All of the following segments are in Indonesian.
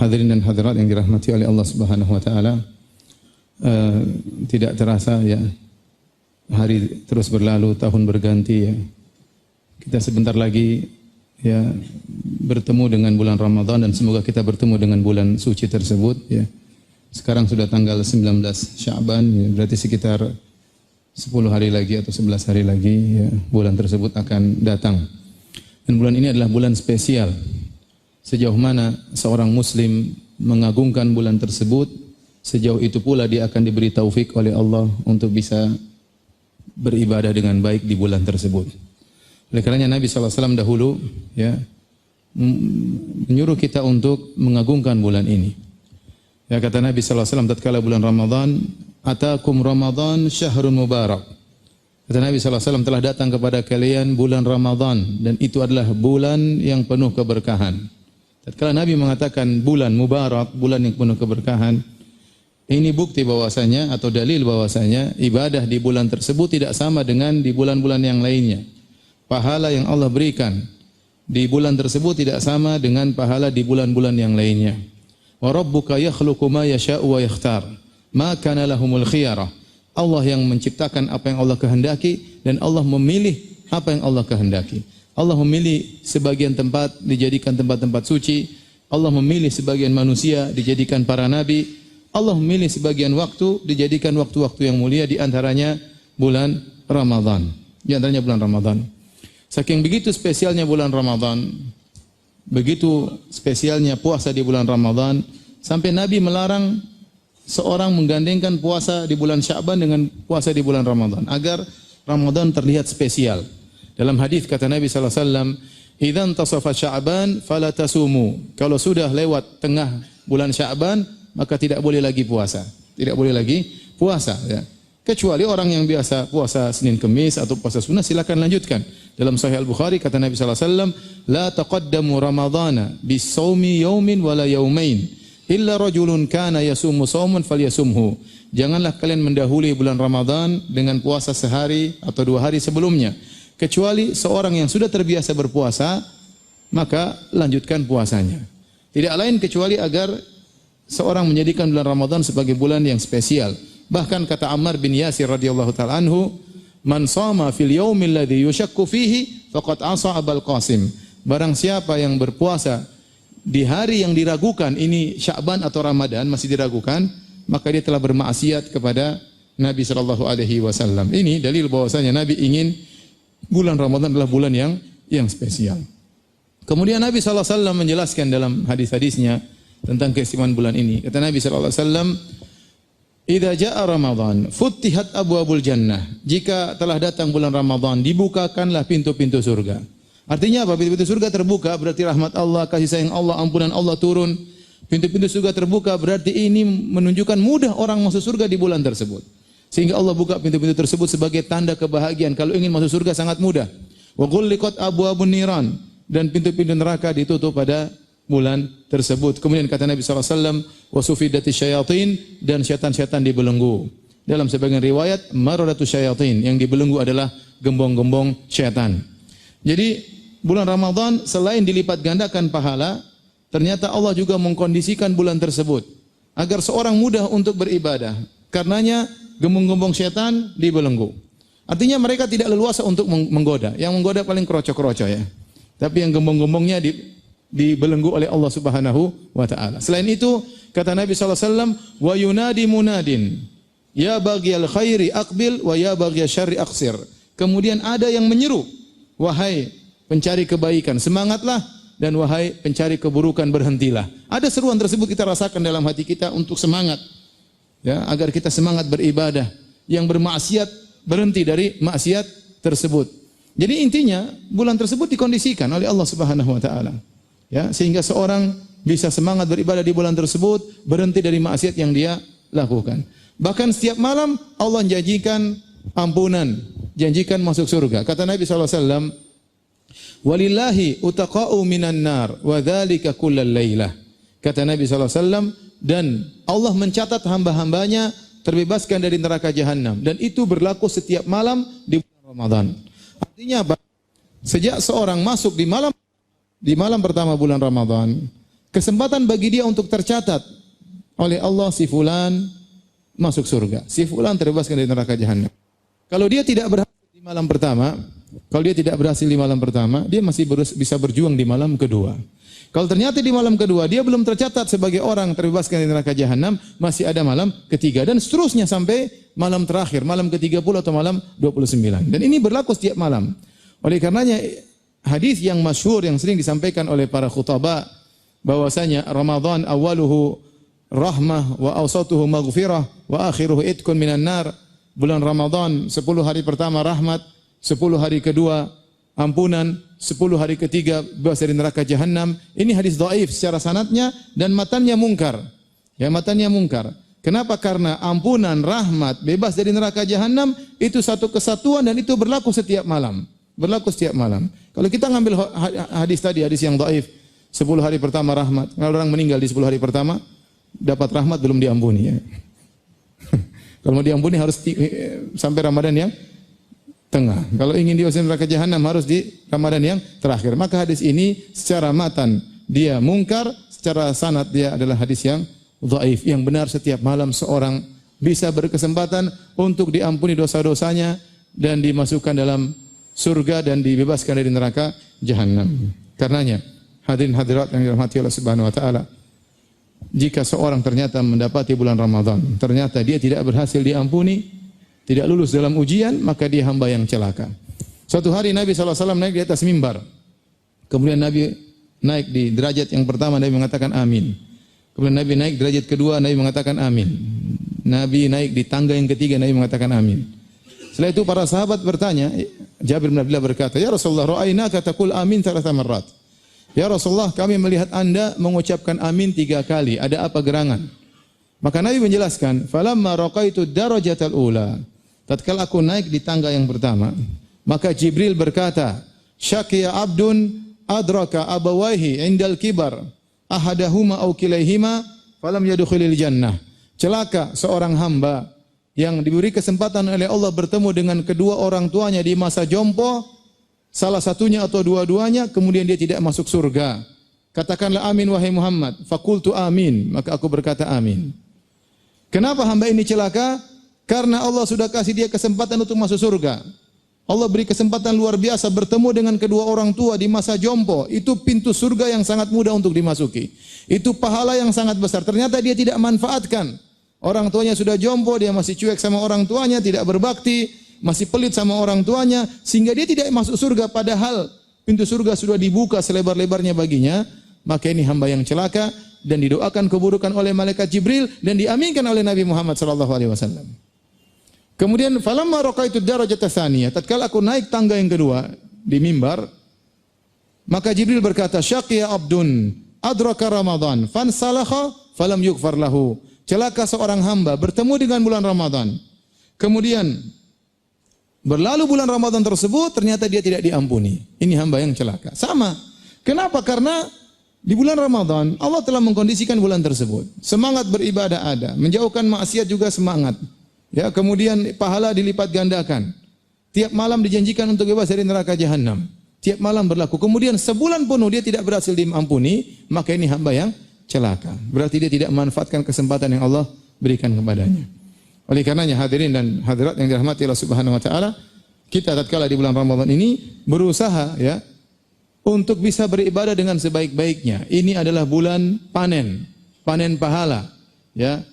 Hadirin dan hadirat yang dirahmati oleh Allah Subhanahu wa taala. Tidak terasa ya, hari terus berlalu, tahun berganti ya. Kita sebentar lagi ya bertemu dengan bulan Ramadan, dan semoga kita bertemu dengan bulan suci tersebut ya. Sekarang sudah tanggal 19 Sya'ban ya, berarti sekitar 10 hari lagi atau 11 hari lagi ya, bulan tersebut akan datang. Dan bulan ini adalah bulan spesial. Sejauh mana seorang muslim mengagungkan bulan tersebut, sejauh itu pula dia akan diberi taufik oleh Allah untuk bisa beribadah dengan baik di bulan tersebut. Oleh karenanya Nabi SAW dahulu ya menyuruh kita untuk mengagungkan bulan ini. Ya, kata Nabi SAW tatkala bulan Ramadan, "Atakum Ramadan syahrun mubarak." Kata Nabi SAW, telah datang kepada kalian bulan Ramadan, dan itu adalah bulan yang penuh keberkahan. Tatkala Nabi mengatakan bulan mubarak, bulan yang penuh keberkahan, ini bukti bahwasanya atau dalil bahwasanya ibadah di bulan tersebut tidak sama dengan di bulan-bulan yang lainnya. Pahala yang Allah berikan di bulan tersebut tidak sama dengan pahala di bulan-bulan yang lainnya. Wa rabbuka yakhluqu ma yasha'u wa yakhtar, ma kana lahumul khiyarah. Allah yang menciptakan apa yang Allah kehendaki, dan Allah memilih apa yang Allah kehendaki. Allah memilih sebagian tempat dijadikan tempat-tempat suci. Allah memilih sebagian manusia dijadikan para nabi. Allah memilih sebagian waktu dijadikan waktu-waktu yang mulia, di antaranya bulan Ramadan. Di antaranya bulan Ramadan. Saking begitu spesialnya bulan Ramadan, begitu spesialnya puasa di bulan Ramadan, sampai Nabi melarang seorang menggandengkan puasa di bulan Sya'ban dengan puasa di bulan Ramadan, agar Ramadan terlihat spesial. Dalam hadis kata Nabi SAW, "Idza intasafa Sya'ban fala tasumu." Kalau sudah lewat tengah bulan Sya'ban, maka tidak boleh lagi puasa. Tidak boleh lagi puasa ya. Kecuali orang yang biasa puasa Senin Kemis atau puasa sunnah, silakan lanjutkan. Dalam Sahih Al-Bukhari kata Nabi SAW, "La taqaddamu Ramadhana bis-shaumi yaumin wala yaumain illa rajulun kana yasumu shauman falyasumhu." Janganlah kalian mendahului bulan Ramadan dengan puasa sehari atau 2 hari sebelumnya, kecuali seorang yang sudah terbiasa berpuasa, maka lanjutkan puasanya. Tidak lain kecuali agar seorang menjadikan bulan Ramadan sebagai bulan yang spesial. Bahkan kata Ammar bin Yasir radhiyallahu ta'ala anhu, "Man shama fil yaumil ladzi yushakku fihi faqad asa Abul Qasim." Barang siapa yang berpuasa di hari yang diragukan, ini Sya'ban atau Ramadan masih diragukan, maka dia telah bermaksiat kepada Nabi sallallahu alaihi wasallam. Ini dalil bahwasanya Nabi ingin bulan Ramadan adalah bulan yang spesial. Kemudian Nabi sallallahu alaihi wasallam menjelaskan dalam hadis-hadisnya tentang keistimewaan bulan ini. Kata Nabi sallallahu alaihi wasallam, "Idza jaa Ramadan, futtihat abwabul jannah." Jika telah datang bulan Ramadan, dibukakanlah pintu-pintu surga. Artinya apa? Pintu-pintu surga terbuka berarti rahmat Allah, kasih sayang Allah, ampunan Allah turun. Pintu-pintu surga terbuka berarti ini menunjukkan mudah orang masuk surga di bulan tersebut. Sehingga Allah buka pintu-pintu tersebut sebagai tanda kebahagiaan. Kalau ingin masuk surga sangat mudah. Wa ghulliqat abwabun niran, dan pintu-pintu neraka ditutup pada bulan tersebut. Kemudian kata Nabi SAW, "Wa sufidatis syayatin," dan syaitan-syaitan dibelenggu. Dalam sebagian riwayat, "Maradatus syayatin," yang dibelenggu adalah gembong-gembong syaitan. Jadi bulan Ramadan selain dilipat gandakan pahala, ternyata Allah juga mengkondisikan bulan tersebut agar seorang mudah untuk beribadah. Karenanya gembong-gembong syaitan dibelenggu. Artinya mereka tidak leluasa untuk menggoda. Yang menggoda paling kroco-kroco ya. Tapi yang gembong-gembongnya dibelenggu oleh Allah Subhanahu wa taala. Selain itu, kata Nabi SAW, "Wa yunadi munadin, ya baghiyal khairi aqbil wa ya baghiyal syarri aqsir." Kemudian ada yang menyeru, "Wahai pencari kebaikan, semangatlah, dan wahai pencari keburukan, berhentilah." Ada seruan tersebut kita rasakan dalam hati kita untuk semangat. Ya, agar kita semangat beribadah. Yang bermaksiat berhenti dari maksiat tersebut. Jadi intinya bulan tersebut dikondisikan oleh Allah Subhanahu wa taala. Ya, sehingga seorang bisa semangat beribadah di bulan tersebut, berhenti dari maksiat yang dia lakukan. Bahkan setiap malam Allah janjikan ampunan, janjikan masuk surga. Kata Nabi SAW, "Walillahi utaqa'u minan nar wa dzalika kullal lailah." Kata Nabi SAW, dan Allah mencatat hamba-hambanya terbebaskan dari neraka jahanam, dan itu berlaku setiap malam di bulan Ramadan. Artinya apa? Sejak seorang masuk di malam pertama bulan Ramadan kesempatan bagi dia untuk tercatat oleh Allah si fulan masuk surga, si fulan terbebaskan dari neraka jahanam. Kalau dia tidak berhasil di malam pertama, dia masih bisa berjuang di malam kedua. Kalau ternyata di malam kedua dia belum tercatat sebagai orang terbebaskan dari neraka jahanam, masih ada malam ketiga dan seterusnya sampai malam terakhir, malam ke-30 atau malam 29. Dan ini berlaku setiap malam. Oleh karenanya hadis yang masyhur yang sering disampaikan oleh para khutbah bahwasanya Ramadan awaluhu rahmah wa awsatuhu maghfirah wa akhiruhu itqun minan nar. Bulan Ramadan 10 hari pertama rahmat, 10 hari kedua ampunan, 10 hari ketiga bebas dari neraka jahanam. Ini hadis dhaif secara sanadnya dan matannya mungkar. Ya, matannya mungkar. Kenapa? Karena ampunan, rahmat, bebas dari neraka jahanam itu satu kesatuan dan itu berlaku setiap malam. Berlaku setiap malam. Kalau kita ngambil hadis tadi, hadis yang dhaif, 10 hari pertama rahmat. Kalau orang meninggal di 10 hari pertama dapat rahmat belum diampuni ya. Kalau mau diampuni harus sampai Ramadan yang tengah. Kalau ingin diusir neraka jahanam harus di Ramadan yang terakhir. Maka hadis ini secara matan dia mungkar, secara sanad dia adalah hadis yang dhaif. Yang benar setiap malam seorang bisa berkesempatan untuk diampuni dosa-dosanya dan dimasukkan dalam surga dan dibebaskan dari neraka jahanam. Karenanya hadirin hadirat yang dirahmati Allah Subhanahu wa taala, jika seorang ternyata mendapati bulan Ramadan, ternyata dia tidak berhasil diampuni, tidak lulus dalam ujian, maka dia hamba yang celaka. Suatu hari Nabi SAW naik di atas mimbar. Kemudian Nabi naik di derajat yang pertama, Nabi mengatakan amin. Kemudian Nabi naik derajat kedua, Nabi mengatakan amin. Nabi naik di tangga yang ketiga, Nabi mengatakan amin. Setelah itu para sahabat bertanya, Jabir bin Abdullah berkata, "Ya Rasulullah, ra'ainaka taqul amin 3 marrat." Ya Rasulullah, kami melihat Anda mengucapkan amin 3 kali. Ada apa gerangan? Maka Nabi menjelaskan, "Falamma raqaitu darajatal ula." Tatkala aku naik di tangga yang pertama, maka Jibril berkata, "Syaqiya abdun adraka abawaihi indal kibar, ahadahuma aw kilaihima falam yadkhulil jannah." Celaka seorang hamba yang diberi kesempatan oleh Allah bertemu dengan kedua orang tuanya di masa jompo, salah satunya atau dua-duanya, kemudian dia tidak masuk surga. Katakanlah amin wahai Muhammad. Fakultu amin, maka aku berkata amin. Kenapa hamba ini celaka? Karena Allah sudah kasih dia kesempatan untuk masuk surga. Allah beri kesempatan luar biasa bertemu dengan kedua orang tua di masa jompo. Itu pintu surga yang sangat mudah untuk dimasuki. Itu pahala yang sangat besar. Ternyata dia tidak manfaatkan. Orang tuanya sudah jompo, dia masih cuek sama orang tuanya, tidak berbakti, masih pelit sama orang tuanya, sehingga dia tidak masuk surga. Padahal pintu surga sudah dibuka selebar-lebarnya baginya. Maka ini hamba yang celaka dan didoakan keburukan oleh malaikat Jibril dan diaminkan oleh Nabi Muhammad SAW. Kemudian falamma raqaitu darajata tsaniyah, tatkala aku naik tangga yang kedua di mimbar, maka Jibril berkata, "Syaqiya abdun adraka Ramadan fansalakha falam yughfar lahu." Celaka seorang hamba bertemu dengan bulan Ramadan. Kemudian berlalu bulan Ramadan tersebut, ternyata dia tidak diampuni. Ini hamba yang celaka. Sama. Kenapa? Karena di bulan Ramadan Allah telah mengkondisikan bulan tersebut. Semangat beribadah ada, menjauhkan maksiat juga semangat. Ya, kemudian pahala dilipat gandakan. Tiap malam dijanjikan untuk bebas dari neraka jahanam. Tiap malam berlaku. Kemudian sebulan penuh dia tidak berhasil diampuni, maka ini hamba yang celaka. Berarti dia tidak memanfaatkan kesempatan yang Allah berikan kepadanya. Oleh karenanya hadirin dan hadirat yang dirahmati Allah Subhanahu wa taala, kita tatkala di bulan Ramadan ini berusaha ya untuk bisa beribadah dengan sebaik-baiknya. Ini adalah bulan panen, panen pahala, ya.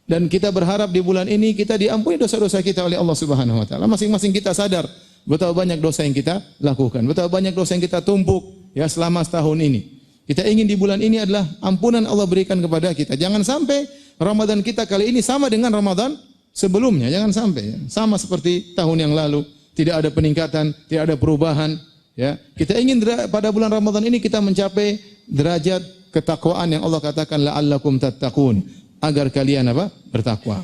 Dan kita berharap di bulan ini kita diampuni dosa-dosa kita oleh Allah Subhanahu wa taala. Masing-masing kita sadar betapa banyak dosa yang kita lakukan, betapa banyak dosa yang kita tumpuk ya selama setahun ini. Kita ingin di bulan ini adalah ampunan Allah berikan kepada kita. Jangan sampai Ramadan kita kali ini sama dengan Ramadan sebelumnya. Jangan sampai ya. Sama seperti tahun yang lalu, tidak ada peningkatan, tidak ada perubahan. Ya, kita ingin pada bulan Ramadan ini kita mencapai derajat ketakwaan yang Allah katakan la'allakum tattaqun, agar kalian apa? Bertakwa.